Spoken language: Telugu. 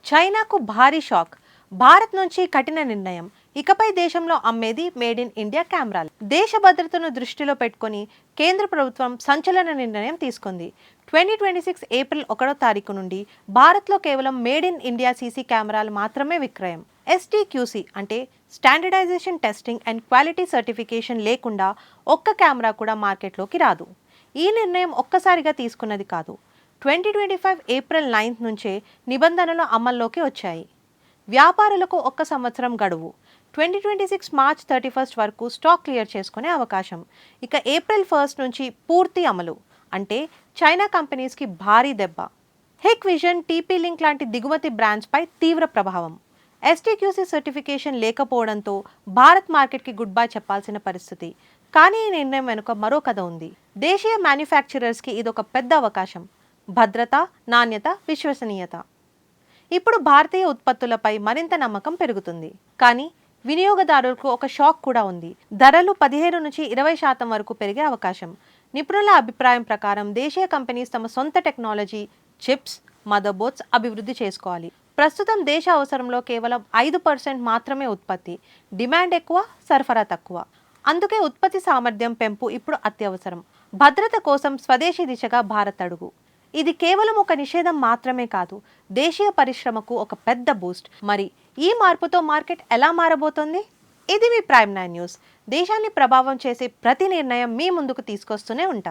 చైనాకు భారీ షాక్. భారత్ నుంచి కఠిన నిర్ణయం. ఇకపై దేశంలో అమ్మేది మేడ్ ఇన్ ఇండియా కెమెరాలు. దేశ భద్రతను దృష్టిలో పెట్టుకొని కేంద్ర ప్రభుత్వం సంచలన నిర్ణయం తీసుకుంది. 2026 ఏప్రిల్ 1వ తారీఖు నుండి భారత్లో కేవలం మేడ్ ఇన్ ఇండియా సీసీ కెమెరాలు మాత్రమే విక్రయం. STQC అంటే standardization testing and quality certification లేకుండా ఒక్క కెమెరా కూడా మార్కెట్లోకి రాదు. ఈ నిర్ణయం ఒక్కసారిగా తీసుకున్నది కాదు. 2025 ఏప్రిల్ 9 నుంచే నిబంధనలు అమల్లోకి వచ్చాయి. వ్యాపారులకు 1 సంవత్సరం గడువు. 2026 మార్చ్ 31 వరకు స్టాక్ క్లియర్ చేసుకునే అవకాశం. ఇక ఏప్రిల్ 1 నుంచి పూర్తి అమలు. అంటే చైనా కంపెనీస్కి భారీ దెబ్బ. హిక్విజన్, TP లింక్ లాంటి దిగుమతి బ్రాండ్స్పై తీవ్ర ప్రభావం. STQC సర్టిఫికేషన్ లేకపోవడంతో భారత్ మార్కెట్కి గుడ్ బై చెప్పాల్సిన పరిస్థితి. కానీ ఈ నిర్ణయం వెనుక మరో కథ ఉంది. దేశీయ మ్యానుఫ్యాక్చరర్స్కి ఇదొక పెద్ద అవకాశం. భద్రత, నాణ్యత, విశ్వసనీయత. ఇప్పుడు భారతీయ ఉత్పత్తులపై మరింత నమ్మకం పెరుగుతుంది. కానీ వినియోగదారులకు ఒక షాక్ కూడా ఉంది. ధరలు 15 నుంచి 20% వరకు పెరిగే అవకాశం. నిపుణుల అభిప్రాయం ప్రకారం దేశీయ కంపెనీస్ తమ సొంత టెక్నాలజీ, చిప్స్, మదర్ బోర్డ్స్ అభివృద్ధి చేసుకోవాలి. ప్రస్తుతం దేశ అవసరంలో కేవలం 5% మాత్రమే ఉత్పత్తి. డిమాండ్ ఎక్కువ, సరఫరా తక్కువ. అందుకే ఉత్పత్తి సామర్థ్యం పెంపు ఇప్పుడు అత్యవసరం. భద్రత కోసం స్వదేశీ దిశగా భారత్ అడుగు. ఇది కేవలం ఒక నిషేధం మాత్రమే కాదు, దేశీయ పరిశ్రమకు ఒక పెద్ద బూస్ట్. మరి ఈ మార్పుతో మార్కెట్ ఎలా మారబోతోంది? ఇది మీ ప్రైమ్ 9 న్యూస్. దేశాన్ని ప్రభావం చేసే ప్రతి నిర్ణయం మీ ముందుకు తీసుకొస్తూనే ఉంటాం.